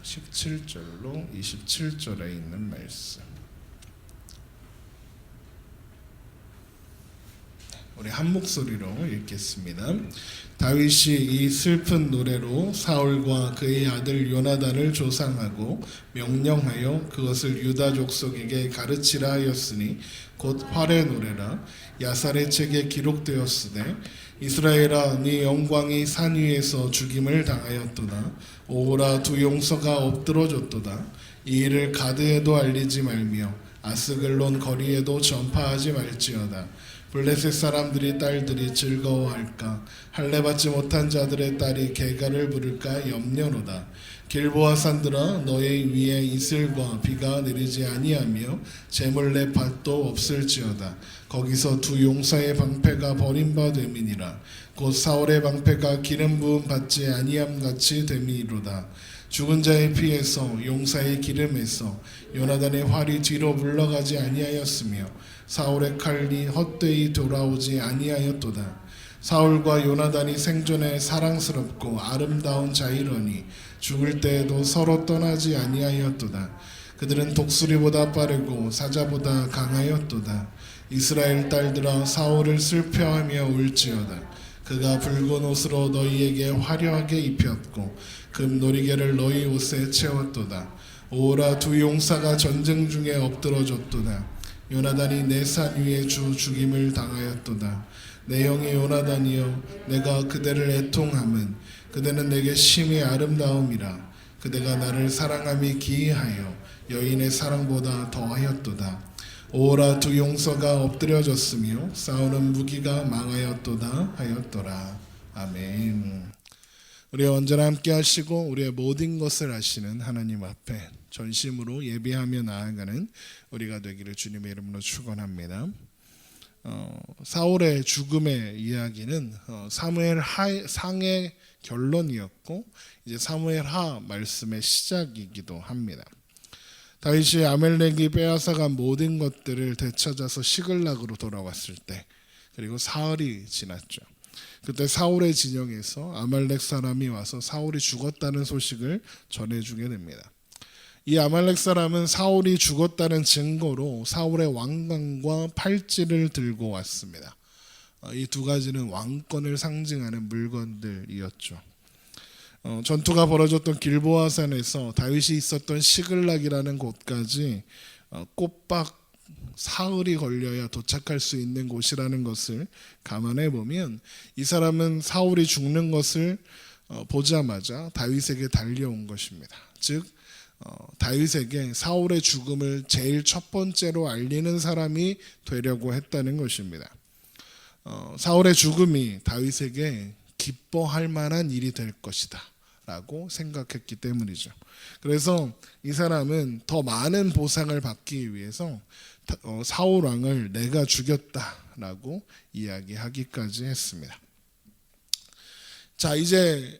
17절로 27절에 있는 말씀. 우리 한 목소리로 읽겠습니다. 다윗이 이 슬픈 노래로 사울과 그의 아들 요나단을 조상하고 명령하여 그것을 유다 족속에게 가르치라 하였으니 곧 활의 노래라. 야살의 책에 기록되었으되 이스라엘아 네 영광이 산 위에서 죽임을 당하였도다. 오라 두 용서가 엎드러졌도다. 이 일을 가드에도 알리지 말며 아스글론 거리에도 전파하지 말지어다. 블레셋 사람들이 딸들이 즐거워할까? 할례 받지 못한 자들의 딸이 개가를 부를까 염려로다. 길보아 산들아 너희 위에 이슬과 비가 내리지 아니하며 제물내 밭도 없을지어다. 거기서 두 용사의 방패가 버림바 됨이니라. 곧 사울의 방패가 기름 부음 받지 아니함 같이 됨이로다. 죽은 자의 피에서 용사의 기름에서 요나단의 활이 뒤로 물러가지 아니하였으며 사울의 칼이 헛되이 돌아오지 아니하였도다. 사울과 요나단이 생존에 사랑스럽고 아름다운 자이러니 죽을 때에도 서로 떠나지 아니하였도다. 그들은 독수리보다 빠르고 사자보다 강하였도다. 이스라엘 딸들아 사울을 슬퍼하며 울지어다. 그가 붉은 옷으로 너희에게 화려하게 입혔고 금놀이개를 너희 옷에 채웠도다. 오라 두 용사가 전쟁 중에 엎드러졌도다. 요나단이 내 산 위에 주 죽임을 당하였도다. 내 형의 요나단이여 내가 그대를 애통함은 그대는 내게 심히 아름다움이라. 그대가 나를 사랑함이 기이하여 여인의 사랑보다 더하였도다. 오라 두 용서가 엎드려졌으며 싸우는 무기가 망하였도다 하였더라. 아멘. 우리 언제나 함께 하시고 우리의 모든 것을 아시는 하나님 앞에 전심으로 예배하며 나아가는 우리가 되기를 주님의 이름으로 축원합니다. 사울의 죽음의 이야기는 사무엘 상의 결론이었고 이제 사무엘 하 말씀의 시작이기도 합니다. 다윗이 아멜렉이 빼앗아간 모든 것들을 되찾아서 시글락으로 돌아왔을 때 그리고 사흘이 지났죠. 그때 사울의 진영에서 아말렉 사람이 와서 사울이 죽었다는 소식을 전해주게 됩니다. 이 아말렉 사람은 사울이 죽었다는 증거로 사울의 왕관과 팔찌를 들고 왔습니다. 이 두 가지는 왕권을 상징하는 물건들이었죠. 전투가 벌어졌던 길보아산에서 다윗이 있었던 시글락이라는 곳까지 꼬박 사흘이 걸려야 도착할 수 있는 곳이라는 것을 감안해 보면 이 사람은 사울이 죽는 것을 보자마자 다윗에게 달려온 것입니다. 즉 다윗에게 사울의 죽음을 제일 첫 번째로 알리는 사람이 되려고 했다는 것입니다. 사울의 죽음이 다윗에게 기뻐할 만한 일이 될 것이다 라고 생각했기 때문이죠. 그래서 이 사람은 더 많은 보상을 받기 위해서 사울 왕을 내가 죽였다라고 이야기하기까지 했습니다. 자, 이제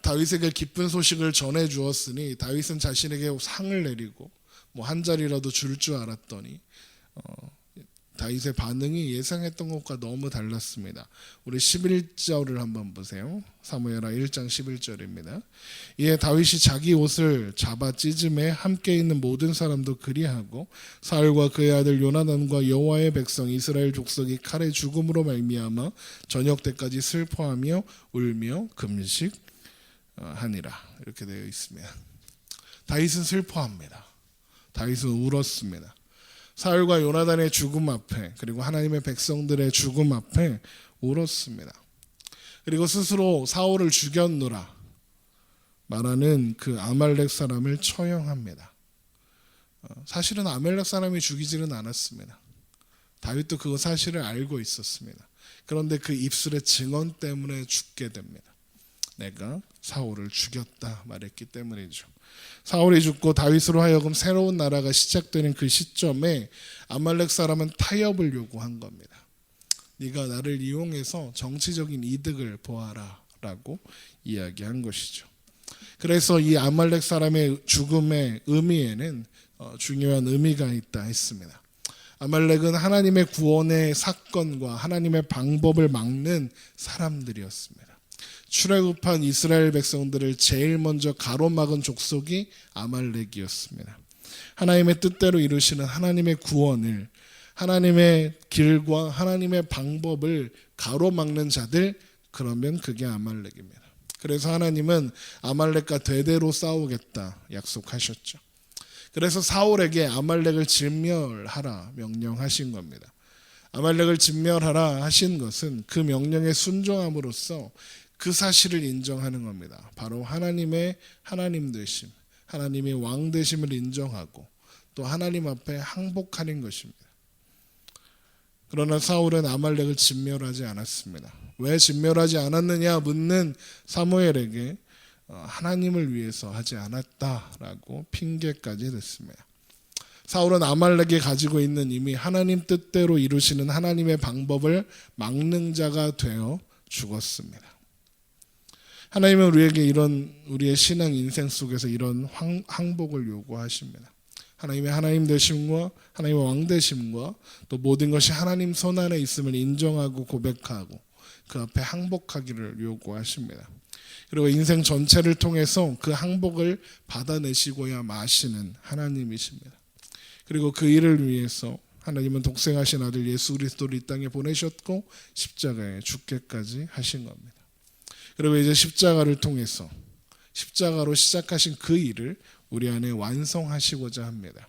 다윗에게 기쁜 소식을 전해 주었으니 다윗은 자신에게 상을 내리고 한 자리라도 줄 줄 알았더니 다윗의 반응이 예상했던 것과 너무 달랐습니다. 우리 11절을 한번 보세요. 사무엘하 1장 11절입니다. 이에 다윗이 자기 옷을 잡아 찢음에 함께 있는 모든 사람도 그리하고 사울과 그의 아들 요나단과 여호와의 백성 이스라엘 족속이 칼의 죽음으로 말미암아 저녁 때까지 슬퍼하며 울며 금식하니라. 이렇게 되어 있습니다. 다윗은 슬퍼합니다. 다윗은 울었습니다. 사울과 요나단의 죽음 앞에 그리고 하나님의 백성들의 죽음 앞에 울었습니다. 그리고 스스로 사울을 죽였노라 말하는 그 아말렉 사람을 처형합니다. 사실은 아말렉 사람이 죽이지는 않았습니다. 다윗도 그 사실을 알고 있었습니다. 그런데 그 입술의 증언 때문에 죽게 됩니다. 내가 사울을 죽였다 말했기 때문이죠. 사울이 죽고 다윗으로 하여금 새로운 나라가 시작되는 그 시점에 아말렉 사람은 타협을 요구한 겁니다. 네가 나를 이용해서 정치적인 이득을 보아라 라고 이야기한 것이죠. 그래서 이 아말렉 사람의 죽음의 의미에는 중요한 의미가 있다 했습니다. 아말렉은 하나님의 구원의 사건과 하나님의 방법을 막는 사람들이었습니다. 출애굽한 이스라엘 백성들을 제일 먼저 가로막은 족속이 아말렉이었습니다. 하나님의 뜻대로 이루시는 하나님의 구원을, 하나님의 길과 하나님의 방법을 가로막는 자들, 그러면 그게 아말렉입니다. 그래서 하나님은 아말렉과 대대로 싸우겠다 약속하셨죠. 그래서 사울에게 아말렉을 진멸하라 명령하신 겁니다. 아말렉을 진멸하라 하신 것은 그 명령에 순종함으로써 그 사실을 인정하는 겁니다. 바로 하나님의 하나님 되심, 하나님의 왕 되심을 인정하고 또 하나님 앞에 항복하는 것입니다. 그러나 사울은 아말렉을 진멸하지 않았습니다. 왜 진멸하지 않았느냐 묻는 사무엘에게 하나님을 위해서 하지 않았다라고 핑계까지 댔습니다. 사울은 아말렉이 가지고 있는 이미 하나님 뜻대로 이루시는 하나님의 방법을 막는 자가 되어 죽었습니다. 하나님은 우리에게 이런 우리의 신앙 인생 속에서 이런 항복을 요구하십니다. 하나님의 하나님 되심과 하나님의 왕 되심과 또 모든 것이 하나님 손 안에 있음을 인정하고 고백하고 그 앞에 항복하기를 요구하십니다. 그리고 인생 전체를 통해서 그 항복을 받아내시고야 마시는 하나님이십니다. 그리고 그 일을 위해서 하나님은 독생하신 아들 예수 그리스도를 이 땅에 보내셨고 십자가에 죽게까지 하신 겁니다. 그리고 이제 십자가를 통해서 십자가로 시작하신 그 일을 우리 안에 완성하시고자 합니다.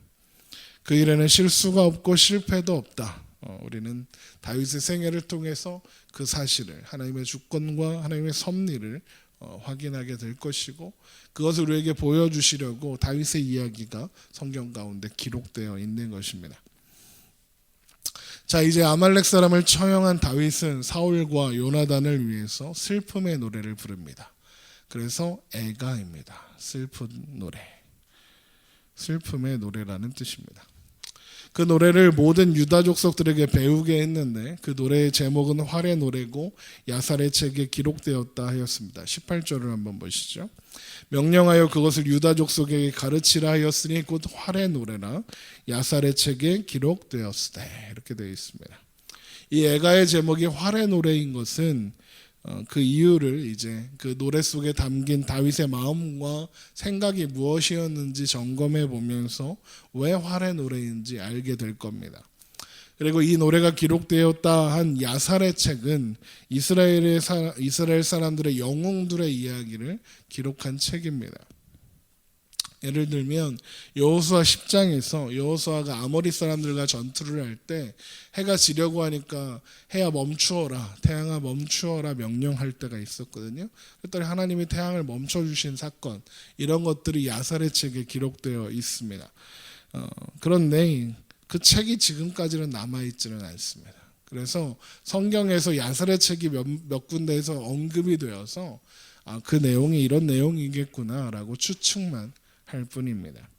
그 일에는 실수가 없고 실패도 없다. 우리는 다윗의 생애를 통해서 그 사실을, 하나님의 주권과 하나님의 섭리를 확인하게 될 것이고, 그것을 우리에게 보여주시려고 다윗의 이야기가 성경 가운데 기록되어 있는 것입니다. 자, 이제 아말렉 사람을 처형한 다윗은 사울과 요나단을 위해서 슬픔의 노래를 부릅니다. 그래서 애가입니다. 슬픈 노래, 슬픔의 노래라는 뜻입니다. 그 노래를 모든 유다 족속들에게 배우게 했는데 그 노래의 제목은 활의 노래고 야살의 책에 기록되었다 하였습니다. 18절을 한번 보시죠. 명령하여 그것을 유다 족속에게 가르치라 하였으니 곧 활의 노래라 야살의 책에 기록되었으되, 이렇게 되어 있습니다. 이 애가의 제목이 활의 노래인 것은 그 이유를 이제 그 노래 속에 담긴 다윗의 마음과 생각이 무엇이었는지 점검해 보면서 왜 활의 노래인지 알게 될 겁니다. 그리고 이 노래가 기록되었다 한 야살의 책은 이스라엘 사람들의 영웅들의 이야기를 기록한 책입니다. 예를 들면 여호수아 10장에서 여호수아가 아모리 사람들과 전투를 할 때 해가 지려고 하니까 해야 멈추어라, 태양아 멈추어라 명령할 때가 있었거든요. 그랬더니 하나님이 태양을 멈춰주신 사건, 이런 것들이 야살의 책에 기록되어 있습니다. 그런데 그 책이 지금까지는 남아있지는 않습니다. 그래서 성경에서 야살의 책이 몇 군데에서 언급이 되어서 그 내용이 이런 내용이겠구나라고 추측만 할 뿐입니다.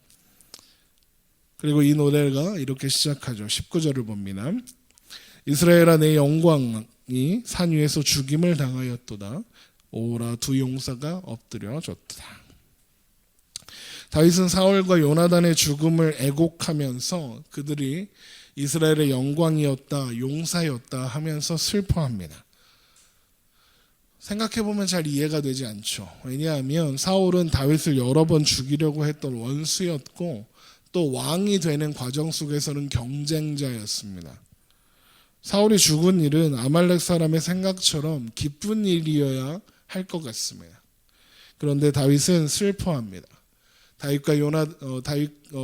그리고 이 노래가 이렇게 시작하죠. 19절을 봅니다. 이스라엘아 내 영광이 산 위에서 죽임을 당하였도다. 오라 두 용사가 엎드려졌다. 다윗은 사울과 요나단의 죽음을 애곡하면서 그들이 이스라엘의 영광이었다, 용사였다 하면서 슬퍼합니다. 생각해보면 잘 이해가 되지 않죠. 왜냐하면 사울은 다윗을 여러 번 죽이려고 했던 원수였고 또 왕이 되는 과정 속에서는 경쟁자였습니다. 사울이 죽은 일은 아말렉 사람의 생각처럼 기쁜 일이어야 할 것 같습니다. 그런데 다윗은 슬퍼합니다.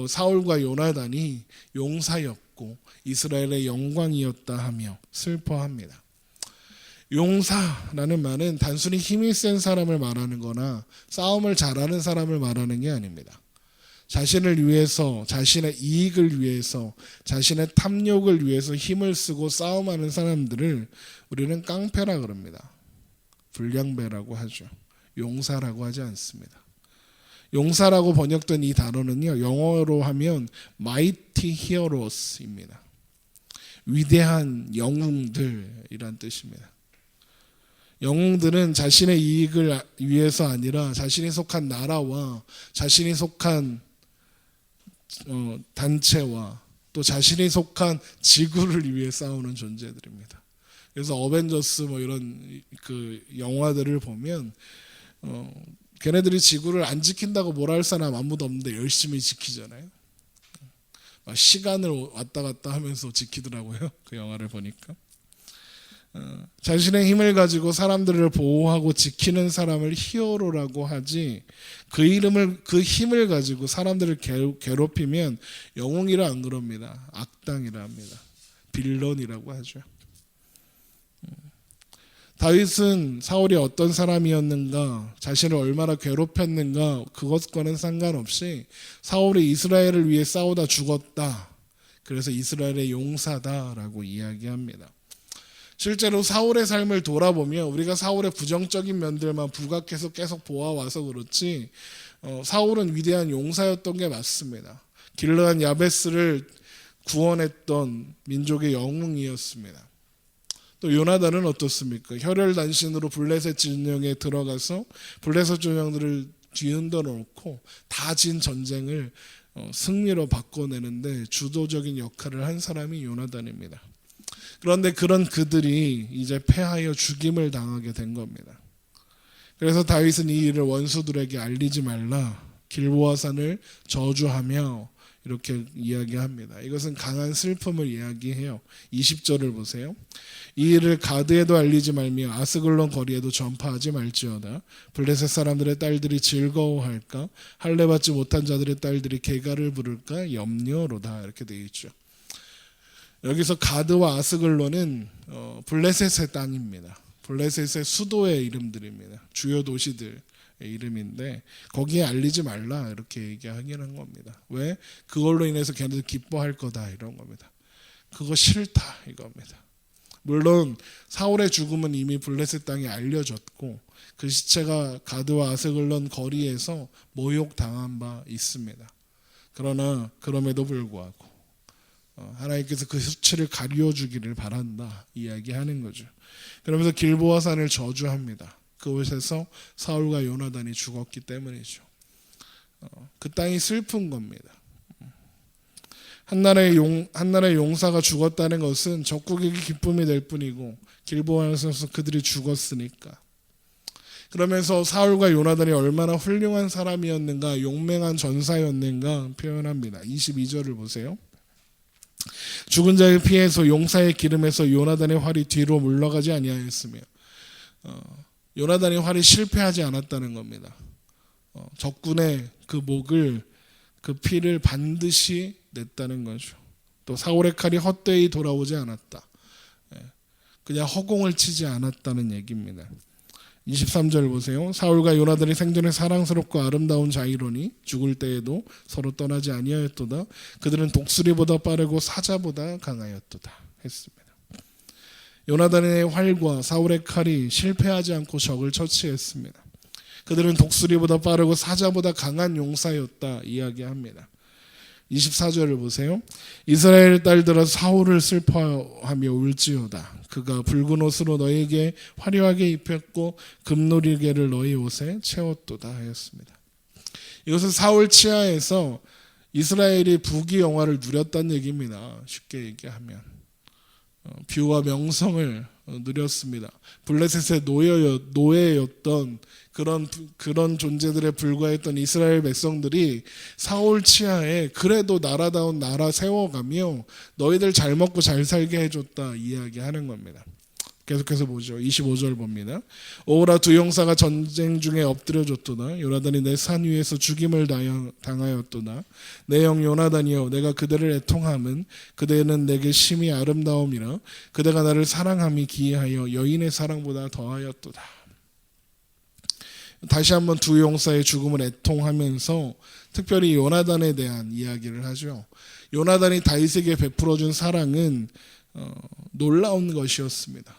사울과 요나단이 용사였고 이스라엘의 영광이었다 하며 슬퍼합니다. 용사라는 말은 단순히 힘이 센 사람을 말하는 거나 싸움을 잘하는 사람을 말하는 게 아닙니다. 자신을 위해서, 자신의 이익을 위해서, 자신의 탐욕을 위해서 힘을 쓰고 싸움하는 사람들을 우리는 깡패라 그럽니다. 불량배라고 하죠. 용사라고 하지 않습니다. 용사라고 번역된 이 단어는요, 영어로 하면 mighty heroes입니다. 위대한 영웅들이란 뜻입니다. 영웅들은 자신의 이익을 위해서 아니라 자신이 속한 나라와 자신이 속한 단체와 또 자신이 속한 지구를 위해 싸우는 존재들입니다. 그래서 어벤져스 뭐 이런 그 영화들을 보면 걔네들이 지구를 안 지킨다고 뭐라 할 사람 아무도 없는데 열심히 지키잖아요. 막 시간을 왔다 갔다 하면서 지키더라고요. 그 영화를 보니까. 자신의 힘을 가지고 사람들을 보호하고 지키는 사람을 히어로라고 하지, 그 힘을 가지고 사람들을 괴롭히면 영웅이라 안 그럽니다. 악당이라 합니다. 빌런이라고 하죠. 다윗은 사울이 어떤 사람이었는가, 자신을 얼마나 괴롭혔는가, 그것과는 상관없이 사울이 이스라엘을 위해 싸우다 죽었다. 그래서 이스라엘의 용사다라고 이야기합니다. 실제로 사울의 삶을 돌아보면 우리가 사울의 부정적인 면들만 부각해서 계속 보아와서 그렇지, 사울은 위대한 용사였던 게 맞습니다. 길르한 야베스를 구원했던 민족의 영웅이었습니다. 또 요나단은 어떻습니까? 혈혈단신으로 블레셋 진영에 들어가서 블레셋 진영들을 뒤흔들어 놓고 다 진 전쟁을 승리로 바꿔내는데 주도적인 역할을 한 사람이 요나단입니다. 그런데 그런 그들이 이제 패하여 죽임을 당하게 된 겁니다. 그래서 다윗은 이 일을 원수들에게 알리지 말라, 길보아산을 저주하며 이렇게 이야기합니다. 이것은 강한 슬픔을 이야기해요. 20절을 보세요. 이 일을 가드에도 알리지 말며 아스글론 거리에도 전파하지 말지어다. 블레셋 사람들의 딸들이 즐거워할까? 할례받지 못한 자들의 딸들이 개가를 부를까? 염려로다. 이렇게 되어 있죠. 여기서 가드와 아스글론은 블레셋의 땅입니다. 블레셋의 수도의 이름들입니다. 주요 도시들의 이름인데 거기에 알리지 말라 이렇게 얘기하기는 겁니다. 왜? 그걸로 인해서 걔네들 기뻐할 거다 이런 겁니다. 그거 싫다 이겁니다. 물론 사울의 죽음은 이미 블레셋 땅에 알려졌고 그 시체가 가드와 아스글론 거리에서 모욕당한 바 있습니다. 그러나 그럼에도 불구하고 하나님께서 그 수치를 가려주기를 바란다 이야기하는 거죠. 그러면서 길보아산을 저주합니다. 그곳에서 사울과 요나단이 죽었기 때문이죠. 그 땅이 슬픈 겁니다. 한 나라의 용사가 죽었다는 것은 적국에게 기쁨이 될 뿐이고 길보아산에서 그들이 죽었으니까. 그러면서 사울과 요나단이 얼마나 훌륭한 사람이었는가, 용맹한 전사였는가 표현합니다. 22절을 보세요. 죽은 자의 피에서 용사의 기름에서 요나단의 활이 뒤로 물러가지 아니하였으며, 요나단의 활이 실패하지 않았다는 겁니다. 적군의 그 목을, 그 피를 반드시 냈다는 거죠. 또 사울의 칼이 헛되이 돌아오지 않았다. 그냥 허공을 치지 않았다는 얘기입니다. 23절 보세요. 사울과 요나단이 생전에 사랑스럽고 아름다운 자이로니 죽을 때에도 서로 떠나지 아니하였도다. 그들은 독수리보다 빠르고 사자보다 강하였도다 했습니다. 요나단의 활과 사울의 칼이 실패하지 않고 적을 처치했습니다. 그들은 독수리보다 빠르고 사자보다 강한 용사였다 이야기합니다. 24절을 보세요. 이스라엘 딸들아 사울을 슬퍼하며 울지어다. 그가 붉은 옷으로 너에게 화려하게 입혔고 금노리개를 너희 옷에 채웠도다 하였습니다. 이것은 사울 치하에서 이스라엘이 부귀영화를 누렸다는 얘기입니다. 쉽게 얘기하면 뷰와 명성을 누렸습니다. 블레셋의 노예였던 그런 존재들에 불과했던 이스라엘 백성들이 사울 치하에 그래도 나라다운 나라 세워가며 너희들 잘 먹고 잘 살게 해줬다 이야기하는 겁니다. 계속해서 보죠. 25절 봅니다. 오라 두 용사가 전쟁 중에 엎드려졌도다. 요나단이 내 산 위에서 죽임을 당하였도다. 내 영 요나단이여 내가 그대를 애통함은 그대는 내게 심히 아름다움이라 그대가 나를 사랑함이 기이하여 여인의 사랑보다 더하였도다. 다시 한번 두 용사의 죽음을 애통하면서 특별히 요나단에 대한 이야기를 하죠. 요나단이 다윗에게 베풀어준 사랑은 놀라운 것이었습니다.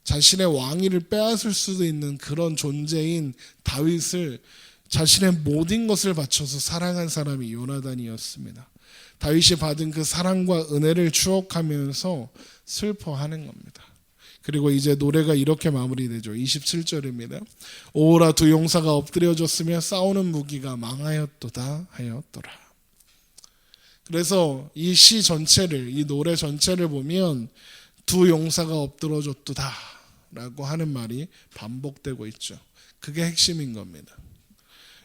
자신의 왕위를 빼앗을 수도 있는 그런 존재인 다윗을 자신의 모든 것을 바쳐서 사랑한 사람이 요나단이었습니다. 다윗이 받은 그 사랑과 은혜를 추억하면서 슬퍼하는 겁니다. 그리고 이제 노래가 이렇게 마무리되죠. 27절입니다. 오라 두 용사가 엎드려졌으며 싸우는 무기가 망하였도다 하였더라. 그래서 이 시 전체를, 이 노래 전체를 보면 두 용사가 엎드러졌도다 라고 하는 말이 반복되고 있죠. 그게 핵심인 겁니다.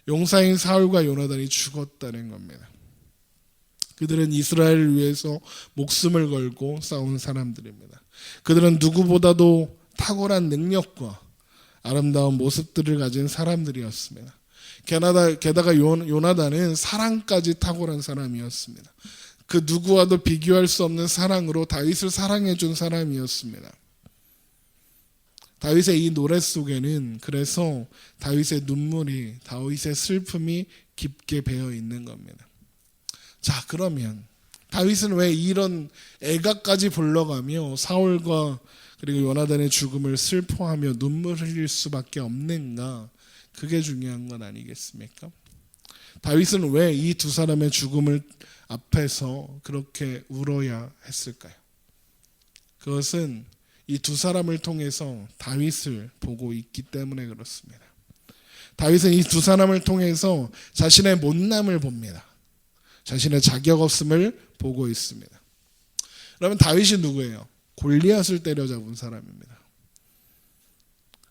용사인 사울과 요나단이 죽었다는 겁니다. 그들은 이스라엘을 위해서 목숨을 걸고 싸운 사람들입니다. 그들은 누구보다도 탁월한 능력과 아름다운 모습들을 가진 사람들이었습니다. 게다가 요나단은 사랑까지 탁월한 사람이었습니다. 그 누구와도 비교할 수 없는 사랑으로 다윗을 사랑해준 사람이었습니다. 다윗의 이 노래 속에는 그래서 다윗의 눈물이, 다윗의 슬픔이 깊게 배어 있는 겁니다. 자, 그러면 다윗은 왜 이런 애가까지 불러가며 사울과 그리고 요나단의 죽음을 슬퍼하며 눈물을 흘릴 수밖에 없는가? 그게 중요한 건 아니겠습니까? 다윗은 왜 이 두 사람의 죽음을 앞에서 그렇게 울어야 했을까요? 그것은 이 두 사람을 통해서 다윗을 보고 있기 때문에 그렇습니다. 다윗은 이 두 사람을 통해서 자신의 못남을 봅니다. 자신의 자격 없음을 보고 있습니다. 그러면 다윗이 누구예요? 골리앗을 때려잡은 사람입니다.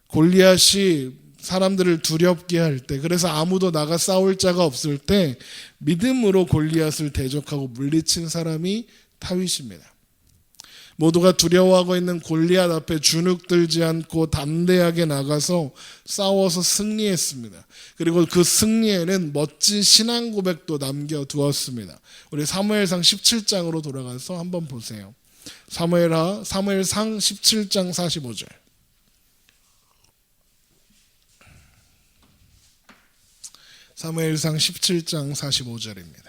골리앗이 사람들을 두렵게 할 때, 그래서 아무도 나가 싸울 자가 없을 때 믿음으로 골리앗을 대적하고 물리친 사람이 다윗입니다. 모두가 두려워하고 있는 골리앗 앞에 주눅들지 않고 담대하게 나가서 싸워서 승리했습니다. 그리고 그 승리에는 멋진 신앙 고백도 남겨두었습니다. 우리 사무엘상 17장으로 돌아가서 한번 보세요. 사무엘상 17장 45절. 사무엘상 17장 45절입니다.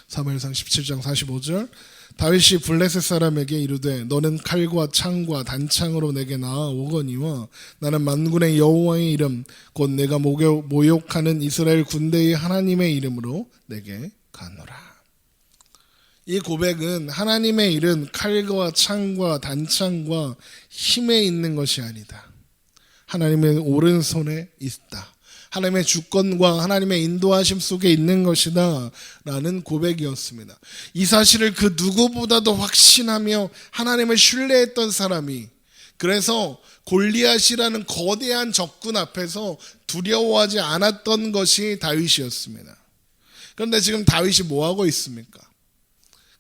사무엘상 17장 45절. 다윗이 블레셋 사람에게 이르되 너는 칼과 창과 단창으로 내게 나아오거니와 나는 만군의 여호와의 이름 곧 내가 모욕하는 이스라엘 군대의 하나님의 이름으로 내게 가노라. 이 고백은 하나님의 일은 칼과 창과 단창과 힘에 있는 것이 아니다. 하나님의 오른손에 있다. 하나님의 주권과 하나님의 인도하심 속에 있는 것이다 라는 고백이었습니다. 이 사실을 그 누구보다도 확신하며 하나님을 신뢰했던 사람이, 그래서 골리앗이라는 거대한 적군 앞에서 두려워하지 않았던 것이 다윗이었습니다. 그런데 지금 다윗이 뭐하고 있습니까?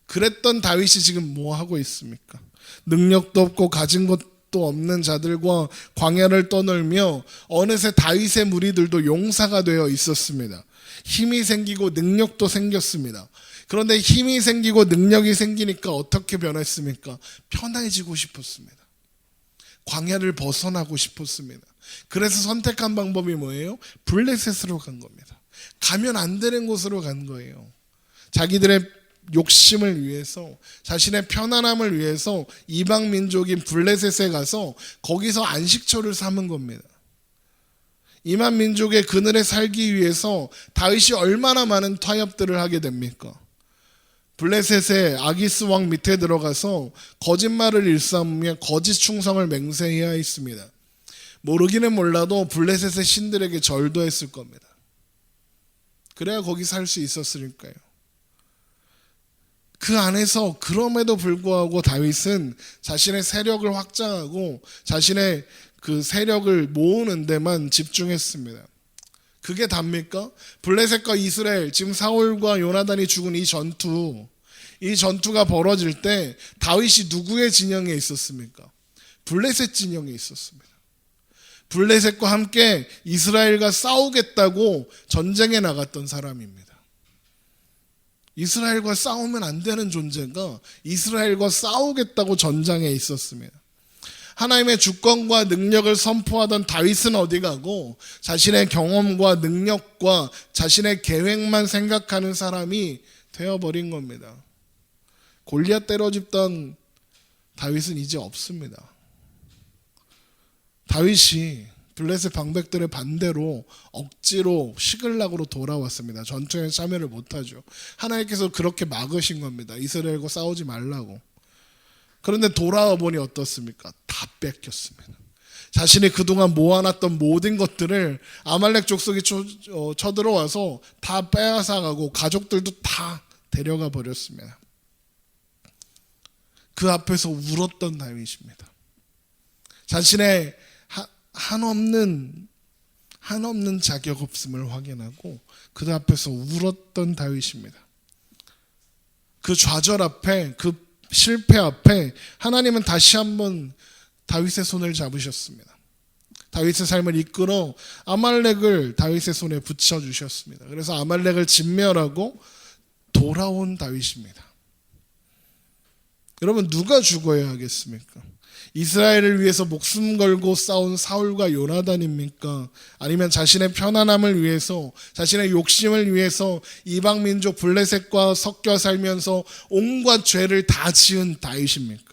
그랬던 다윗이 지금 뭐하고 있습니까? 능력도 없고 가진 것도 없는 자들과 광야를 떠놀며 어느새 다윗의 무리들도 용사가 되어 있었습니다. 힘이 생기고 능력도 생겼습니다. 그런데 힘이 생기고 능력이 생기니까 어떻게 변했습니까? 편해지고 싶었습니다. 광야를 벗어나고 싶었습니다. 그래서 선택한 방법이 뭐예요? 블레셋으로 간 겁니다. 가면 안 되는 곳으로 간 거예요. 자기들의 욕심을 위해서, 자신의 편안함을 위해서 이방 민족인 블레셋에 가서 거기서 안식처를 삼은 겁니다. 이방 민족의 그늘에 살기 위해서 다윗이 얼마나 많은 타협들을 하게 됩니까? 블레셋의 아기스 왕 밑에 들어가서 거짓말을 일삼으며 거짓 충성을 맹세해야 했습니다. 모르기는 몰라도 블레셋의 신들에게 절도 했을 겁니다. 그래야 거기 살 수 있었으니까요. 그 안에서 그럼에도 불구하고 다윗은 자신의 세력을 확장하고 자신의 그 세력을 모으는 데만 집중했습니다. 그게 답니까? 블레셋과 이스라엘, 지금 사울과 요나단이 죽은 이 전투가 벌어질 때 다윗이 누구의 진영에 있었습니까? 블레셋 진영에 있었습니다. 블레셋과 함께 이스라엘과 싸우겠다고 전쟁에 나갔던 사람입니다. 이스라엘과 싸우면 안 되는 존재가 이스라엘과 싸우겠다고 전장에 있었습니다. 하나님의 주권과 능력을 선포하던 다윗은 어디 가고 자신의 경험과 능력과 자신의 계획만 생각하는 사람이 되어버린 겁니다. 골리앗 때려잡던 다윗은 이제 없습니다. 다윗이 블레셋 방백들의 반대로 억지로 시글락으로 돌아왔습니다. 전투에 참여를 못하죠. 하나님께서 그렇게 막으신 겁니다. 이스라엘과 싸우지 말라고. 그런데 돌아와 보니 어떻습니까? 다 뺏겼습니다. 자신이 그동안 모아놨던 모든 것들을 아말렉 족속이 쳐들어와서 다 빼앗아가고 가족들도 다 데려가 버렸습니다. 그 앞에서 울었던 다윗입니다. 자신의 한없는 자격 없음을 확인하고 그 앞에서 울었던 다윗입니다. 그 좌절 앞에, 그 실패 앞에 하나님은 다시 한번 다윗의 손을 잡으셨습니다. 다윗의 삶을 이끌어 아말렉을 다윗의 손에 붙여주셨습니다. 그래서 아말렉을 진멸하고 돌아온 다윗입니다. 여러분, 누가 죽어야 하겠습니까? 이스라엘을 위해서 목숨 걸고 싸운 사울과 요나단입니까? 아니면 자신의 편안함을 위해서, 자신의 욕심을 위해서 이방민족 블레셋과 섞여 살면서 온갖 죄를 다 지은 다윗입니까?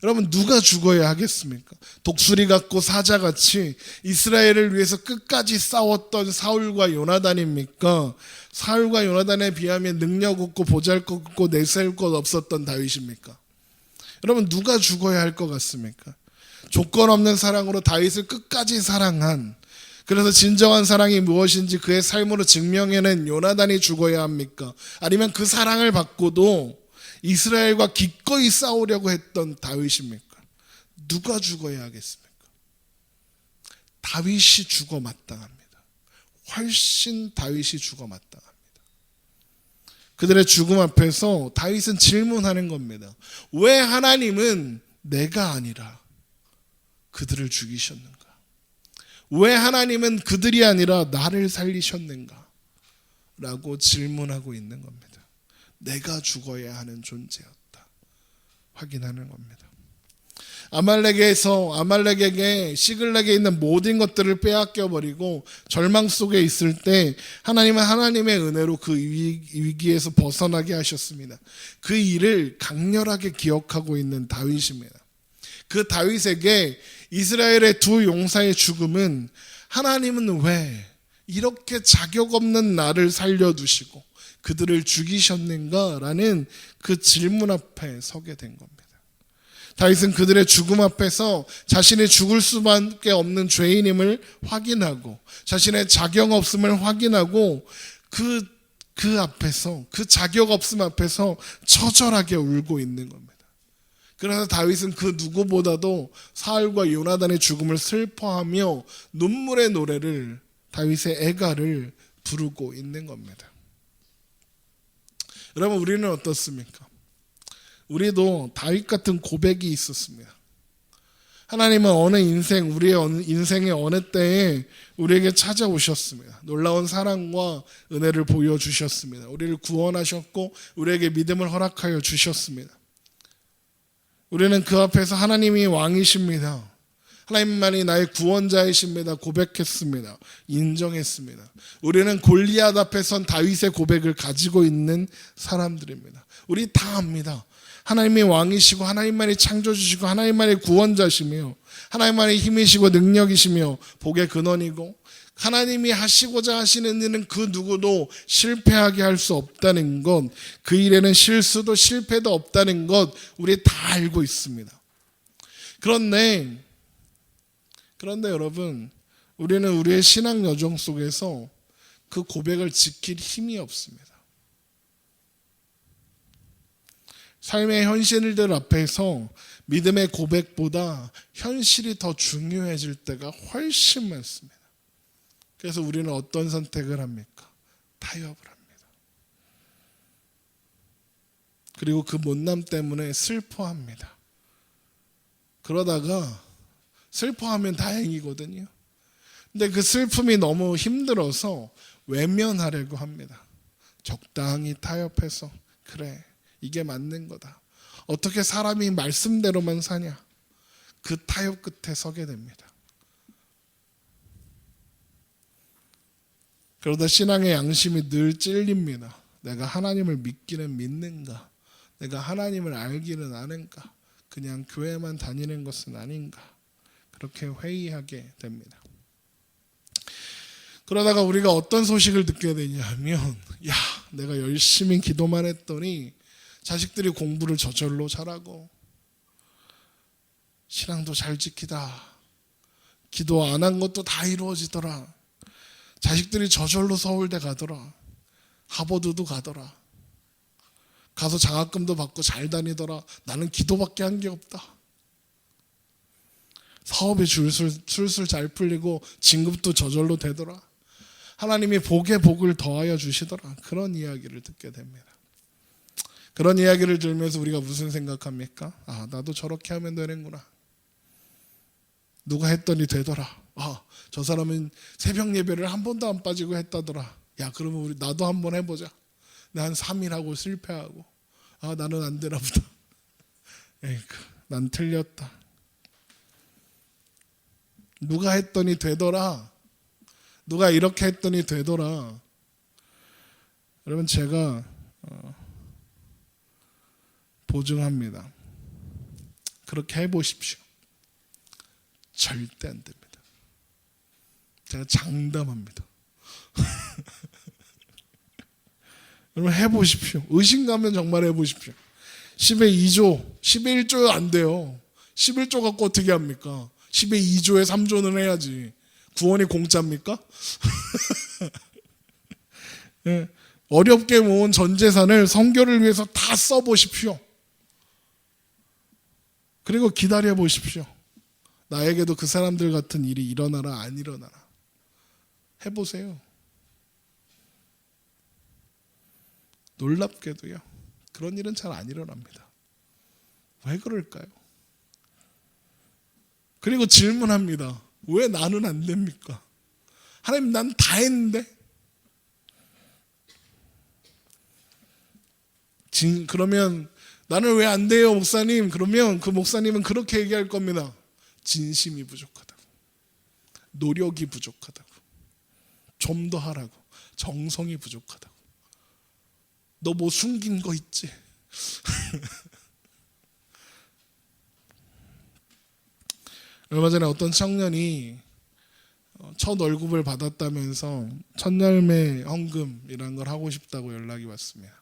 여러분, 누가 죽어야 하겠습니까? 독수리 같고 사자같이 이스라엘을 위해서 끝까지 싸웠던 사울과 요나단입니까? 사울과 요나단에 비하면 능력 없고 보잘것 없고 내세울 것 없었던 다윗입니까? 여러분, 누가 죽어야 할 것 같습니까? 조건 없는 사랑으로 다윗을 끝까지 사랑한, 그래서 진정한 사랑이 무엇인지 그의 삶으로 증명해낸 요나단이 죽어야 합니까? 아니면 그 사랑을 받고도 이스라엘과 기꺼이 싸우려고 했던 다윗입니까? 누가 죽어야 하겠습니까? 다윗이 죽어 마땅합니다. 훨씬 다윗이 죽어 마땅합니다. 그들의 죽음 앞에서 다윗은 질문하는 겁니다. 왜 하나님은 내가 아니라 그들을 죽이셨는가? 왜 하나님은 그들이 아니라 나를 살리셨는가? 라고 질문하고 있는 겁니다. 내가 죽어야 하는 존재였다. 확인하는 겁니다. 아말렉에게 시글락에 있는 모든 것들을 빼앗겨 버리고 절망 속에 있을 때 하나님은 하나님의 은혜로 그 위기에서 벗어나게 하셨습니다. 그 일을 강렬하게 기억하고 있는 다윗입니다. 그 다윗에게 이스라엘의 두 용사의 죽음은 하나님은 왜 이렇게 자격 없는 나를 살려두시고 그들을 죽이셨는가라는 그 질문 앞에 서게 된 겁니다. 다윗은 그들의 죽음 앞에서 자신이 죽을 수밖에 없는 죄인임을 확인하고 자신의 자격 없음을 확인하고 그 앞에서, 그 자격 없음 앞에서 처절하게 울고 있는 겁니다. 그래서 다윗은 그 누구보다도 사울과 요나단의 죽음을 슬퍼하며 눈물의 노래를, 다윗의 애가를 부르고 있는 겁니다. 여러분, 우리는 어떻습니까? 우리도 다윗 같은 고백이 있었습니다. 하나님은 우리의 인생의 어느 때에 우리에게 찾아오셨습니다. 놀라운 사랑과 은혜를 보여주셨습니다. 우리를 구원하셨고 우리에게 믿음을 허락하여 주셨습니다. 우리는 그 앞에서 하나님이 왕이십니다, 하나님만이 나의 구원자이십니다 고백했습니다. 인정했습니다. 우리는 골리앗 앞에 선 다윗의 고백을 가지고 있는 사람들입니다. 우리 다 압니다. 하나님이 왕이시고 하나님만이 창조주시고 하나님만이 구원자시며 하나님만이 힘이시고 능력이시며 복의 근원이고 하나님이 하시고자 하시는 일은 그 누구도 실패하게 할 수 없다는 것, 그 일에는 실수도 실패도 없다는 것 우리 다 알고 있습니다. 그런데 여러분, 우리는 우리의 신앙 여정 속에서 그 고백을 지킬 힘이 없습니다. 삶의 현실들 앞에서 믿음의 고백보다 현실이 더 중요해질 때가 훨씬 많습니다. 그래서 우리는 어떤 선택을 합니까? 타협을 합니다. 그리고 그 못남 때문에 슬퍼합니다. 그러다가 슬퍼하면 다행이거든요. 근데 그 슬픔이 너무 힘들어서 외면하려고 합니다. 적당히 타협해서 그래, 이게 맞는 거다. 어떻게 사람이 말씀대로만 사냐? 그 타협 끝에 서게 됩니다. 그러다 신앙의 양심이 늘 찔립니다. 내가 하나님을 믿기는 믿는가? 내가 하나님을 알기는 아는가? 그냥 교회만 다니는 것은 아닌가? 그렇게 회의하게 됩니다. 그러다가 우리가 어떤 소식을 듣게 되냐면, 내가 열심히 기도만 했더니 자식들이 공부를 저절로 잘하고 신앙도 잘 지키다. 기도 안 한 것도 다 이루어지더라. 자식들이 저절로 서울대 가더라. 하버드도 가더라. 가서 장학금도 받고 잘 다니더라. 나는 기도밖에 한 게 없다. 사업이 술술 잘 풀리고 진급도 저절로 되더라. 하나님이 복에 복을 더하여 주시더라. 그런 이야기를 듣게 됩니다. 그런 이야기를 들으면서 우리가 무슨 생각합니까? 아, 나도 저렇게 하면 되는구나. 누가 했더니 되더라. 아, 저 사람은 새벽 예배를 한 번도 안 빠지고 했다더라. 야, 그러면 나도 한번 해보자. 난 3일 하고 실패하고. 아, 나는 안 되나 보다. 에이구, 난 틀렸다. 누가 했더니 되더라. 누가 이렇게 했더니 되더라. 여러분, 제가 보증합니다. 그렇게 해보십시오. 절대 안 됩니다. 제가 장담합니다. 여러분, 해보십시오. 의심가면 정말 해보십시오. 10의 2조, 10의 1조 안 돼요. 11조 갖고 어떻게 합니까? 10의 2조에 3조는 해야지. 구원이 공짜입니까? 네. 어렵게 모은 전 재산을 선교를 위해서 다 써보십시오. 그리고 기다려 보십시오. 나에게도 그 사람들 같은 일이 일어나라 안 일어나라. 해보세요. 놀랍게도요. 그런 일은 잘 안 일어납니다. 왜 그럴까요? 그리고 질문합니다. 왜 나는 안 됩니까? 하나님, 난 다 했는데? 그러면 나는 왜 안 돼요, 목사님? 그러면 그 목사님은 그렇게 얘기할 겁니다. 진심이 부족하다고. 노력이 부족하다고. 좀 더 하라고. 정성이 부족하다고. 너 뭐 숨긴 거 있지? 얼마 전에 어떤 청년이 첫 월급을 받았다면서 첫열매 헌금이라는 걸 하고 싶다고 연락이 왔습니다.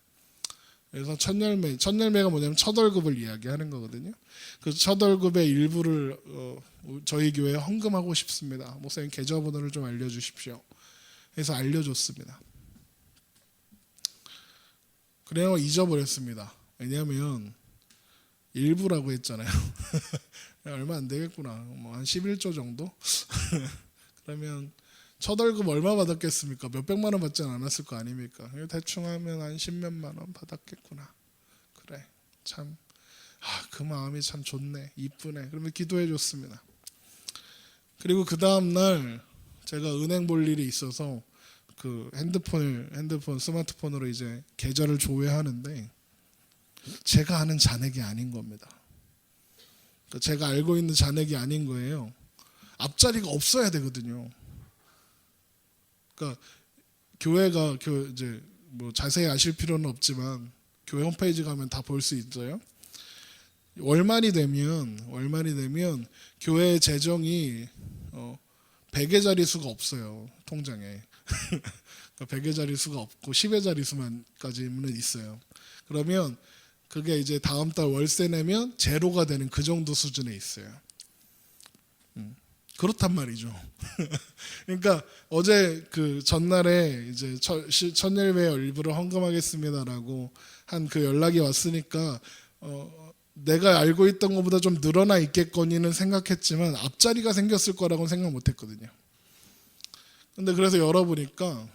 그래서 첫열매가 뭐냐면 첫 월급을 이야기하는 거거든요. 그 첫 월급의 일부를 저희 교회에 헌금하고 싶습니다. 목사님 계좌번호를 좀 알려주십시오. 그래서 알려줬습니다. 그래요, 잊어버렸습니다. 왜냐하면 일부라고 했잖아요. 얼마 안 되겠구나. 뭐 한 11조 정도? 그러면 첫 월급 얼마 받았겠습니까? 몇백만 원 받지 않았을 거 아닙니까? 대충 하면 한 10몇만 원 받았겠구나. 그래, 참, 그 마음이 참 좋네, 이쁘네. 그러면 기도해 줬습니다. 그리고 그 다음날 제가 은행 볼 일이 있어서 그 스마트폰으로 이제 계좌를 조회하는데 제가 아는 잔액이 아닌 겁니다. 제가 알고 있는 잔액이 아닌 거예요. 앞자리가 없어야 되거든요. 그러니까 교회가 이제 뭐 자세히 아실 필요는 없지만 교회 홈페이지 가면 다 볼 수 있어요. 월말이 되면 교회 재정이 100의 자릿수가 없어요. 통장에. 그러니까 100의 자릿수가 없고 10의 자릿수만까지는 있어요. 그러면 그게 이제 다음 달 월세 내면 제로가 되는 그 정도 수준에 있어요. 그렇단 말이죠. 그러니까 어제 그 전날에 이제 첫열매 일부를 헌금하겠습니다라고 한 그 연락이 왔으니까 내가 알고 있던 것보다 좀 늘어나 있겠거니는 생각했지만 앞자리가 생겼을 거라고는 생각 못했거든요. 근데 그래서 열어보니까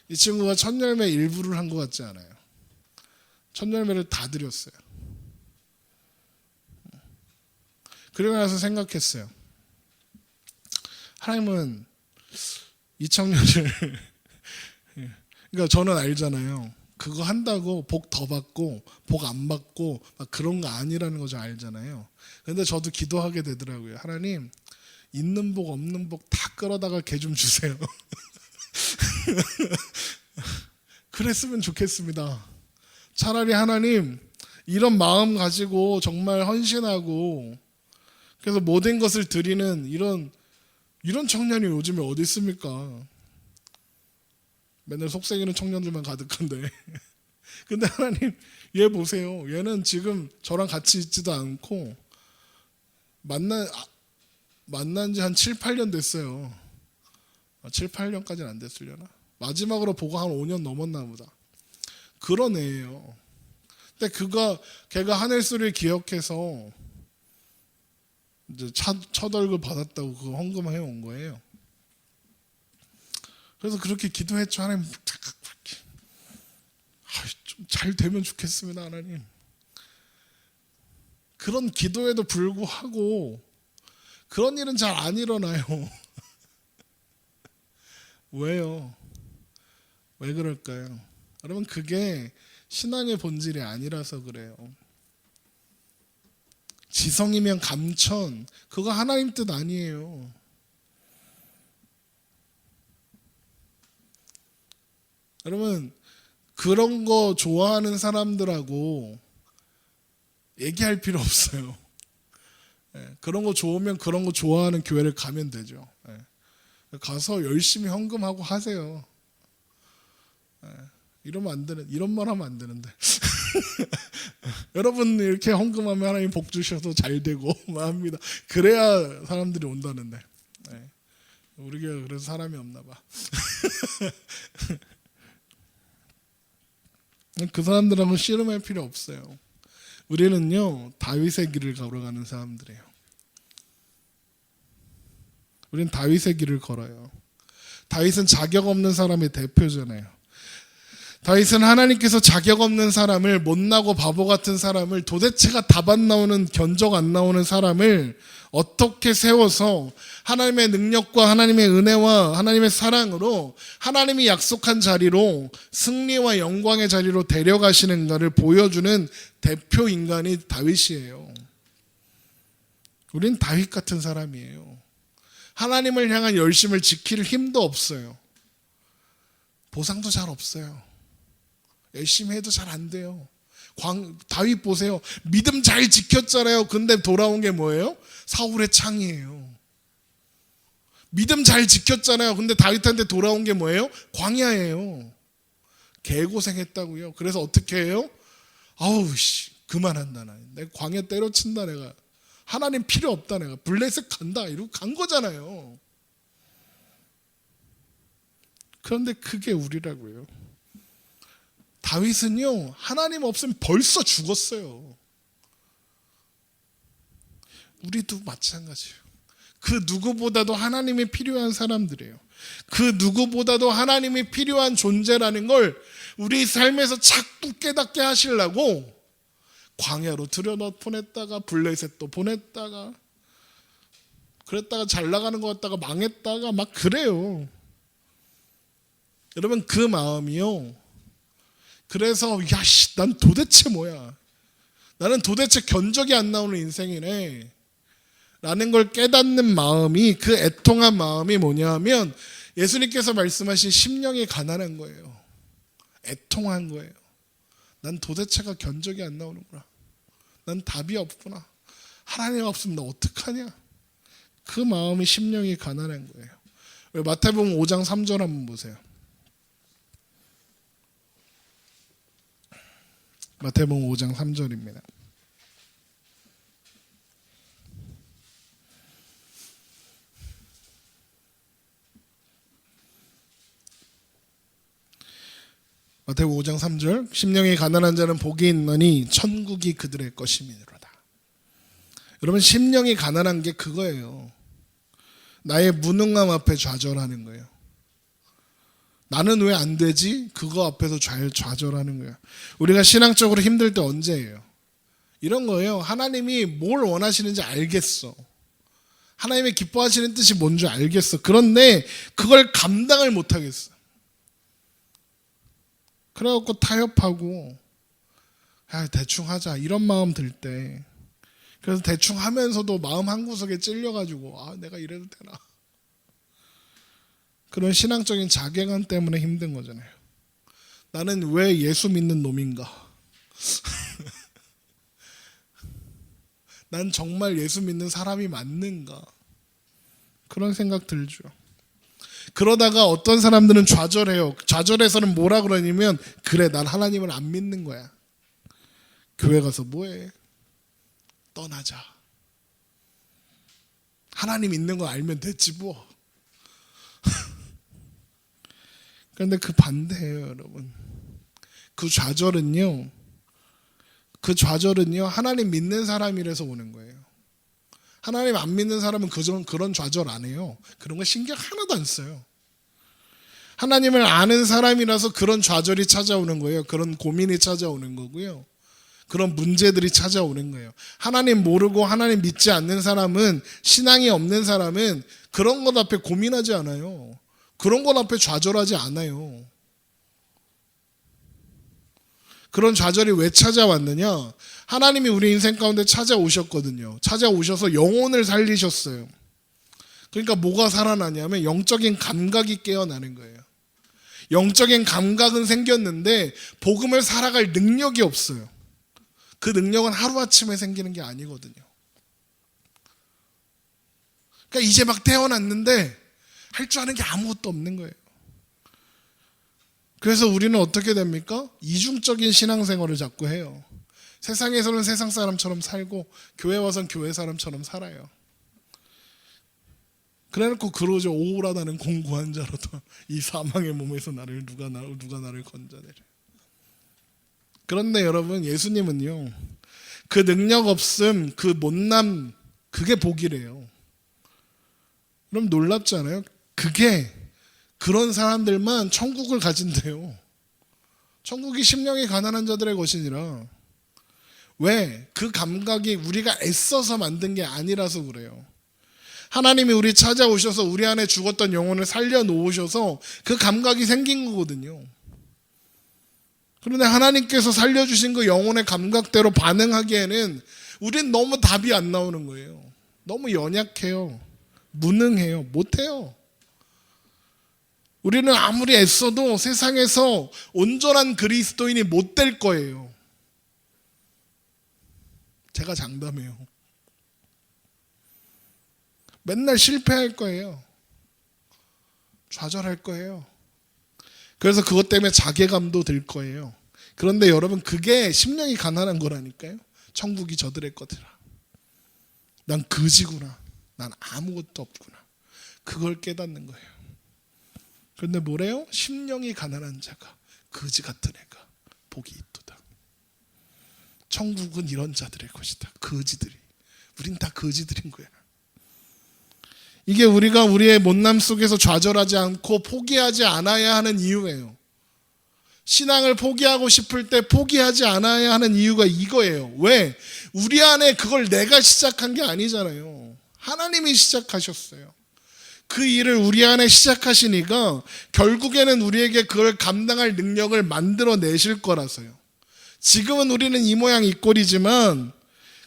이 친구가 첫열매 일부를 한 것 같지 않아요. 첫열매를 다 드렸어요. 그러고 나서 생각했어요. 하나님은 이 청년을 그러니까 저는 알잖아요. 그거 한다고 복 더 받고 복 안 받고 막 그런 거 아니라는 거 저 알잖아요. 근데 저도 기도하게 되더라고요. 하나님, 있는 복 없는 복 다 끌어다가 걔 좀 주세요. 그랬으면 좋겠습니다. 차라리 하나님, 이런 마음 가지고 정말 헌신하고 그래서 모든 것을 드리는 이런 청년이 요즘에 어디 있습니까? 맨날 속썩이는 청년들만 가득한데. 근데 하나님, 얘 보세요. 얘는 지금 저랑 같이 있지도 않고 만난 지 한 7, 8년 됐어요. 7, 8년까지는 안 됐으려나? 마지막으로 보고 한 5년 넘었나 보다. 그런 애예요. 근데 걔가 하늘 소리를 기억해서 이제 첫 월급 받았다고 그거 헌금해 온 거예요. 그래서 그렇게 기도했죠. 하나님, 좀 잘 되면 좋겠습니다, 하나님. 그런 기도에도 불구하고 그런 일은 잘 안 일어나요. 왜요? 왜 그럴까요? 여러분, 그게 신앙의 본질이 아니라서 그래요. 지성이면 감천, 그거 하나님 뜻 아니에요. 여러분, 그런 거 좋아하는 사람들하고 얘기할 필요 없어요. 그런 거 좋으면 그런 거 좋아하는 교회를 가면 되죠. 가서 열심히 헌금하고 하세요. 이런 말 하면 안 되는데. 여러분 이렇게 헌금하면 하나님 복 주셔서 잘 되고 합니다. 그래야 사람들이 온다는데. 우리 교회 그래서 사람이 없나 봐. 그 사람들하고 씨름할 필요 없어요. 우리는요, 다윗의 길을 걸어가는 사람들이에요. 우리는 다윗의 길을 걸어요. 다윗은 자격 없는 사람의 대표잖아요. 다윗은 하나님께서 자격 없는 사람을, 못나고 바보 같은 사람을, 도대체가 답 안 나오는, 견적 안 나오는 사람을 어떻게 세워서 하나님의 능력과 하나님의 은혜와 하나님의 사랑으로 하나님이 약속한 자리로, 승리와 영광의 자리로 데려가시는가를 보여주는 대표 인간이 다윗이에요. 우린 다윗 같은 사람이에요. 하나님을 향한 열심을 지킬 힘도 없어요. 보상도 잘 없어요. 열심히 해도 잘 안 돼요. 다윗 보세요. 믿음 잘 지켰잖아요. 근데 돌아온 게 뭐예요? 사울의 창이에요. 믿음 잘 지켰잖아요. 근데 다윗한테 돌아온 게 뭐예요? 광야예요. 개고생했다고요. 그래서 어떻게 해요? 그만한다. 내가 광야 때려친다. 내가 하나님 필요 없다. 내가 블레셋 간다. 이러고 간 거잖아요. 그런데 그게 우리라고요. 다윗은요, 하나님 없으면 벌써 죽었어요. 우리도 마찬가지예요. 그 누구보다도 하나님이 필요한 사람들이에요. 그 누구보다도 하나님이 필요한 존재라는 걸 우리 삶에서 자꾸 깨닫게 하시려고 광야로 들여보냈다가 블레셋도 보냈다가 그랬다가 잘 나가는 것 같다가 망했다가 막 그래요. 여러분, 그 마음이요, 그래서 난 도대체 뭐야, 나는 도대체 견적이 안 나오는 인생이네 라는 걸 깨닫는 마음이, 그 애통한 마음이 뭐냐 하면 예수님께서 말씀하신 심령이 가난한 거예요. 애통한 거예요. 난 도대체가 견적이 안 나오는구나. 난 답이 없구나. 하나님 없으면 나 어떡하냐. 그 마음이 심령이 가난한 거예요. 마태복음 5장 3절 한번 보세요. 마태복음 5장 3절입니다. 마태복음 5장 3절, 심령이 가난한 자는 복이 있나니 천국이 그들의 것임이로다. 여러분, 심령이 가난한 게 그거예요. 나의 무능함 앞에 좌절하는 거예요. 나는 왜 안 되지? 그거 앞에서 좌절하는 거예요. 우리가 신앙적으로 힘들 때 언제예요? 이런 거예요. 하나님이 뭘 원하시는지 알겠어. 하나님의 기뻐하시는 뜻이 뭔지 알겠어. 그런데 그걸 감당을 못 하겠어. 그래갖고 타협하고 대충 하자 이런 마음 들 때, 그래서 대충 하면서도 마음 한구석에 찔려가지고 내가 이래도 되나, 그런 신앙적인 자괴감 때문에 힘든 거잖아요. 나는 왜 예수 믿는 놈인가? 난 정말 예수 믿는 사람이 맞는가? 그런 생각 들죠. 그러다가 어떤 사람들은 좌절해요. 좌절해서는 뭐라 그러냐면, 그래, 난 하나님을 안 믿는 거야. 교회 가서 뭐해? 떠나자. 하나님 있는 거 알면 됐지 뭐. 그런데 그 반대예요, 여러분. 그 좌절은요, 하나님 믿는 사람이라서 오는 거예요. 하나님 안 믿는 사람은 그런 좌절 안 해요. 그런 거 신경 하나도 안 써요. 하나님을 아는 사람이라서 그런 좌절이 찾아오는 거예요. 그런 고민이 찾아오는 거고요. 그런 문제들이 찾아오는 거예요. 하나님 모르고 하나님 믿지 않는 사람은, 신앙이 없는 사람은 그런 것 앞에 고민하지 않아요. 그런 것 앞에 좌절하지 않아요. 그런 좌절이 왜 찾아왔느냐? 하나님이 우리 인생 가운데 찾아오셨거든요. 찾아오셔서 영혼을 살리셨어요. 그러니까 뭐가 살아나냐면 영적인 감각이 깨어나는 거예요. 영적인 감각은 생겼는데 복음을 살아갈 능력이 없어요. 그 능력은 하루아침에 생기는 게 아니거든요. 그러니까 이제 막 태어났는데 할 줄 아는 게 아무것도 없는 거예요. 그래서 우리는 어떻게 됩니까? 이중적인 신앙생활을 자꾸 해요. 세상에서는 세상 사람처럼 살고 교회 와서는 교회 사람처럼 살아요. 그래놓고 그러죠. 오호라 나는 공고한 자로다. 이 사망의 몸에서 누가 나를 건져내려. 그런데 여러분, 예수님은요, 그 능력 없음, 그 못남, 그게 복이래요. 그럼 놀랍잖아요. 그런 사람들만 천국을 가진대요. 천국이 심령이 가난한 자들의 것이니라. 왜? 그 감각이 우리가 애써서 만든 게 아니라서 그래요. 하나님이 우리 찾아오셔서 우리 안에 죽었던 영혼을 살려놓으셔서 그 감각이 생긴 거거든요. 그런데 하나님께서 살려주신 그 영혼의 감각대로 반응하기에는 우린 너무 답이 안 나오는 거예요. 너무 연약해요. 무능해요. 못해요. 우리는 아무리 애써도 세상에서 온전한 그리스도인이 못 될 거예요. 제가 장담해요. 맨날 실패할 거예요. 좌절할 거예요. 그래서 그것 때문에 자괴감도 들 거예요. 그런데 여러분, 그게 심령이 가난한 거라니까요. 천국이 저들의 거더라. 난 거지구나. 난 아무것도 없구나. 그걸 깨닫는 거예요. 그런데 뭐래요? 심령이 가난한 자가, 거지 같은 애가 복이 있도다. 천국은 이런 자들의 것이다. 거지들이. 우린 다 거지들인 거야. 이게 우리가 우리의 못남 속에서 좌절하지 않고 포기하지 않아야 하는 이유예요. 신앙을 포기하고 싶을 때 포기하지 않아야 하는 이유가 이거예요. 왜? 우리 안에 그걸 내가 시작한 게 아니잖아요. 하나님이 시작하셨어요. 그 일을 우리 안에 시작하시니까 결국에는 우리에게 그걸 감당할 능력을 만들어 내실 거라서요. 지금은 우리는 이 모양 이 꼴이지만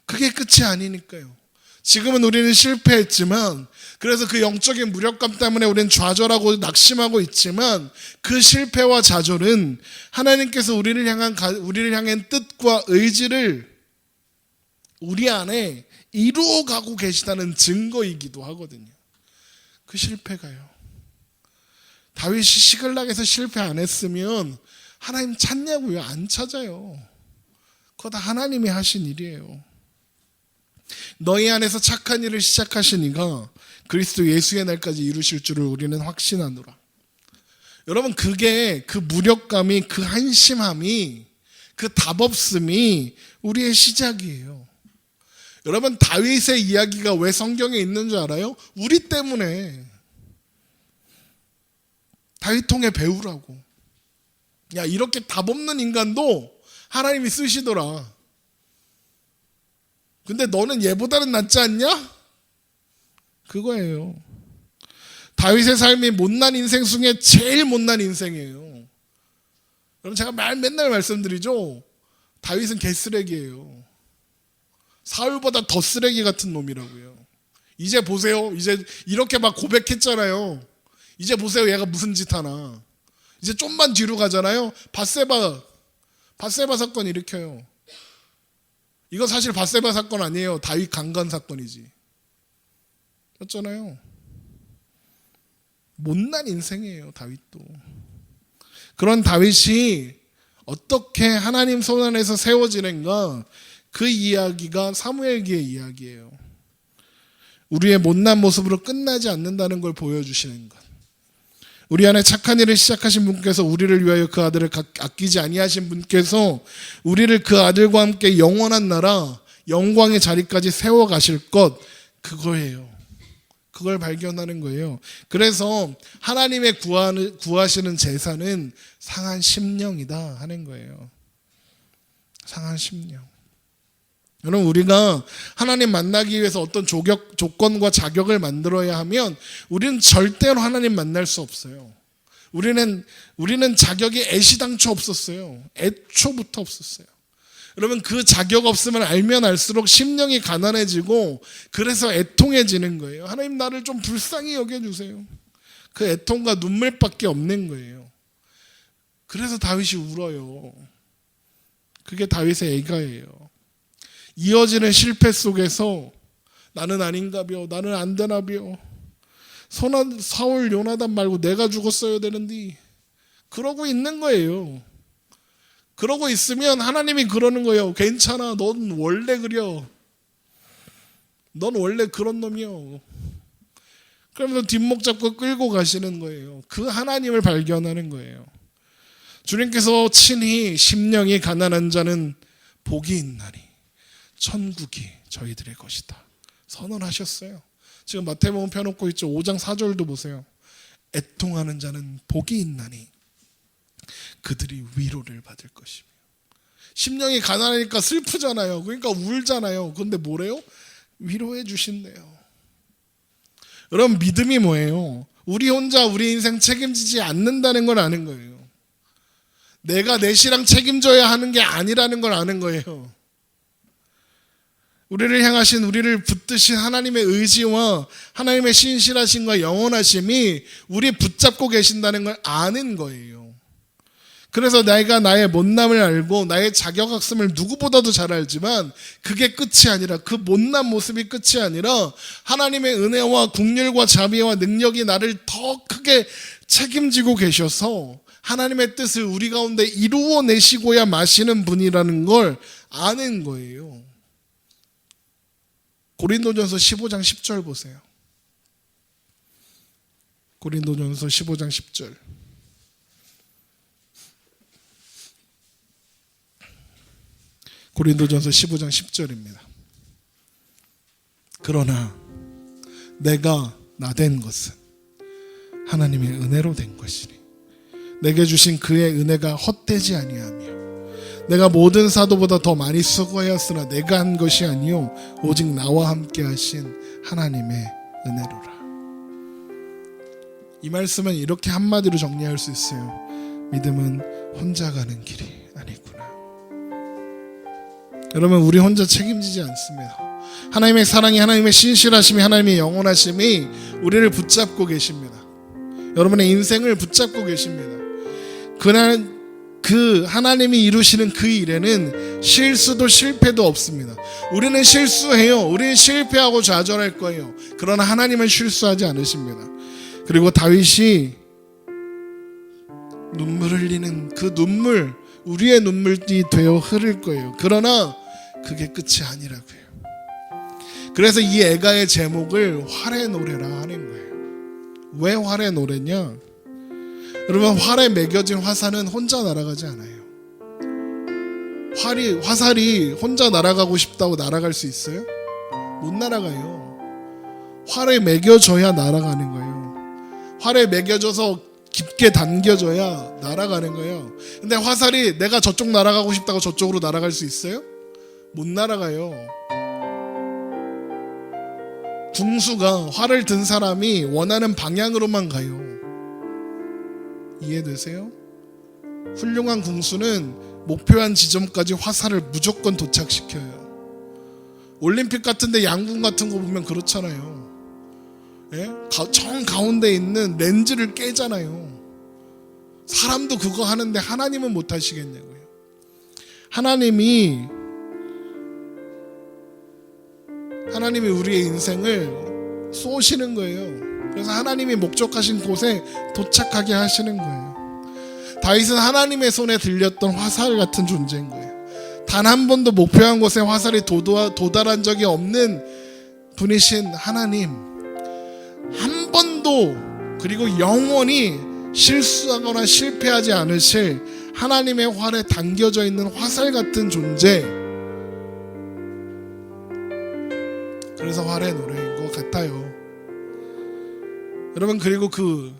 그게 끝이 아니니까요. 지금은 우리는 실패했지만, 그래서 그 영적인 무력감 때문에 우리는 좌절하고 낙심하고 있지만, 그 실패와 좌절은 하나님께서 우리를 향한 뜻과 의지를 우리 안에 이루어가고 계시다는 증거이기도 하거든요. 그 실패가요. 다윗이 시글락에서 실패 안 했으면 하나님 찾냐고요? 안 찾아요. 그거 다 하나님이 하신 일이에요. 너희 안에서 착한 일을 시작하시니까 그리스도 예수의 날까지 이루실 줄을 우리는 확신하노라. 여러분, 그게 그 무력감이, 그 한심함이, 그 답없음이 우리의 시작이에요. 여러분, 다윗의 이야기가 왜 성경에 있는 줄 알아요? 우리 때문에. 다윗 통해 배우라고. 야, 이렇게 답없는 인간도 하나님이 쓰시더라. 근데 너는 얘보다는 낫지 않냐? 그거예요. 다윗의 삶이 못난 인생 중에 제일 못난 인생이에요. 여러분, 제가 맨날 말씀드리죠. 다윗은 개쓰레기예요. 사울보다 더 쓰레기 같은 놈이라고요. 이제 보세요. 이제 이렇게 막 고백했잖아요. 이제 보세요. 얘가 무슨 짓 하나. 이제 좀만 뒤로 가잖아요. 밧세바 사건 일으켜요. 이거 사실 밧세바 사건 아니에요. 다윗 강간 사건이지. 그렇잖아요. 못난 인생이에요, 다윗도. 그런 다윗이 어떻게 하나님 손 안에서 세워지는가, 그 이야기가 사무엘기의 이야기예요. 우리의 못난 모습으로 끝나지 않는다는 걸 보여주시는 것. 우리 안에 착한 일을 시작하신 분께서 우리를 위하여 그 아들을 아끼지 아니하신 분께서 우리를 그 아들과 함께 영원한 나라 영광의 자리까지 세워가실 것, 그거예요. 그걸 발견하는 거예요. 그래서 하나님의 구하시는 제사는 상한 심령이다 하는 거예요. 상한 심령. 여러분, 우리가 하나님 만나기 위해서 어떤 조건과 자격을 만들어야 하면 우리는 절대로 하나님 만날 수 없어요. 우리는 자격이 애시당초 없었어요. 애초부터 없었어요. 여러분, 그 자격 없음을 알면 알수록 심령이 가난해지고 그래서 애통해지는 거예요. 하나님, 나를 좀 불쌍히 여겨주세요. 그 애통과 눈물밖에 없는 거예요. 그래서 다윗이 울어요. 그게 다윗의 애가예요. 이어지는 실패 속에서 나는 아닌가벼, 나는 안 되나벼, 사울 요나단 말고 내가 죽었어야 되는데, 그러고 있는 거예요. 그러고 있으면 하나님이 그러는 거예요. 괜찮아, 넌 원래 그려. 넌 원래 그런 놈이요. 그러면서 뒷목 잡고 끌고 가시는 거예요. 그 하나님을 발견하는 거예요. 주님께서 친히 심령이 가난한 자는 복이 있나니 천국이 저희들의 것이다 선언하셨어요. 지금 마태복음 펴놓고 있죠. 5장 4절도 보세요. 애통하는 자는 복이 있나니 그들이 위로를 받을 것이며. 심령이 가난하니까 슬프잖아요. 그러니까 울잖아요. 그런데 뭐래요? 위로해 주신대요. 여러분, 믿음이 뭐예요? 우리 혼자 우리 인생 책임지지 않는다는 걸 아는 거예요. 내가 내 신앙 책임져야 하는 게 아니라는 걸 아는 거예요. 우리를 향하신, 우리를 붙드신 하나님의 의지와 하나님의 신실하심과 영원하심이 우리 붙잡고 계신다는 걸 아는 거예요. 그래서 내가 나의 못남을 알고 나의 자격학습을 누구보다도 잘 알지만 그게 끝이 아니라, 그 못난 모습이 끝이 아니라 하나님의 은혜와 긍휼과 자비와 능력이 나를 더 크게 책임지고 계셔서 하나님의 뜻을 우리 가운데 이루어내시고야 마시는 분이라는 걸 아는 거예요. 고린도전서 15장 10절 보세요. 고린도전서 15장 10절. 고린도전서 15장 10절입니다. 그러나 내가 나된 것은 하나님의 은혜로 된 것이니 내게 주신 그의 은혜가 헛되지 아니하며 내가 모든 사도보다 더 많이 수고하였으나 내가 한 것이 아니요 오직 나와 함께 하신 하나님의 은혜로라. 이 말씀은 이렇게 한마디로 정리할 수 있어요. 믿음은 혼자 가는 길이 아니구나. 여러분, 우리 혼자 책임지지 않습니다. 하나님의 사랑이, 하나님의 신실하심이, 하나님의 영원하심이 우리를 붙잡고 계십니다. 여러분의 인생을 붙잡고 계십니다. 그날 그 하나님이 이루시는 그 일에는 실수도 실패도 없습니다. 우리는 실수해요. 우리는 실패하고 좌절할 거예요. 그러나 하나님은 실수하지 않으십니다. 그리고 다윗이 눈물 흘리는 그 눈물, 우리의 눈물이 되어 흐를 거예요. 그러나 그게 끝이 아니라고요. 그래서 이 애가의 제목을 활의 노래라 하는 거예요. 왜 활의 노래냐? 여러분, 활에 매겨진 화살은 혼자 날아가지 않아요. 화살이 혼자 날아가고 싶다고 날아갈 수 있어요? 못 날아가요. 활에 매겨져야 날아가는 거예요. 활에 매겨져서 깊게 당겨져야 날아가는 거예요. 근데 화살이 내가 저쪽 날아가고 싶다고 저쪽으로 날아갈 수 있어요? 못 날아가요. 궁수가 활을 든 사람이 원하는 방향으로만 가요. 이해되세요? 훌륭한 궁수는 목표한 지점까지 화살을 무조건 도착시켜요. 올림픽 같은데 양궁 같은 거 보면 그렇잖아요. 예? 정 가운데 있는 렌즈를 깨잖아요. 사람도 그거 하는데 하나님은 못 하시겠냐고요. 하나님이 우리의 인생을 쏘시는 거예요. 그래서 하나님이 목적하신 곳에 도착하게 하시는 거예요. 다윗은 하나님의 손에 들렸던 화살 같은 존재인 거예요. 단 한 번도 목표한 곳에 화살이 도달한 적이 없는 분이신 하나님, 한 번도 그리고 영원히 실수하거나 실패하지 않으실 하나님의 활에 당겨져 있는 화살 같은 존재, 그래서 활의 노래인 것 같아요. 여러분, 그리고 그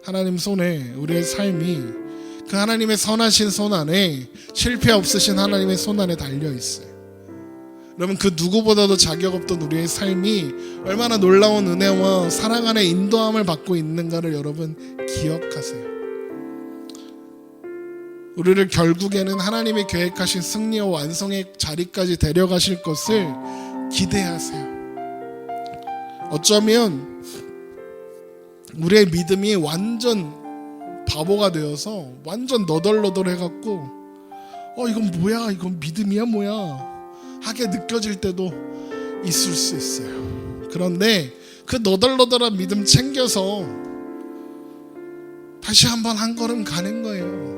하나님 손에 우리의 삶이 그 하나님의 선하신 손 안에, 실패 없으신 하나님의 손 안에 달려있어요. 여러분, 그 누구보다도 자격 없던 우리의 삶이 얼마나 놀라운 은혜와 사랑 안에 인도함을 받고 있는가를 여러분 기억하세요. 우리를 결국에는 하나님이 계획하신 승리와 완성의 자리까지 데려가실 것을 기대하세요. 어쩌면 우리의 믿음이 완전 바보가 되어서 완전 너덜너덜 해갖고 이건 뭐야, 이건 믿음이야 뭐야 하게 느껴질 때도 있을 수 있어요. 그런데 그 너덜너덜한 믿음 챙겨서 다시 한번 한 걸음 가는 거예요.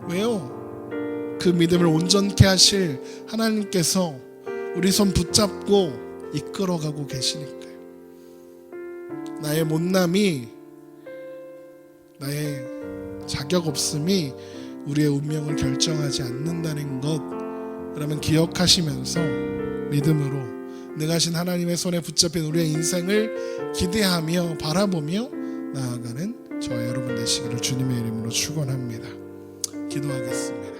왜요? 그 믿음을 온전케 하실 하나님께서 우리 손 붙잡고 이끌어가고 계시니까요. 나의 못남이, 나의 자격 없음이 우리의 운명을 결정하지 않는다는 것, 그러면 기억하시면서 믿음으로 능하신 하나님의 손에 붙잡힌 우리의 인생을 기대하며 바라보며 나아가는 저와 여러분 되시기를 주님의 이름으로 축원합니다. 기도하겠습니다.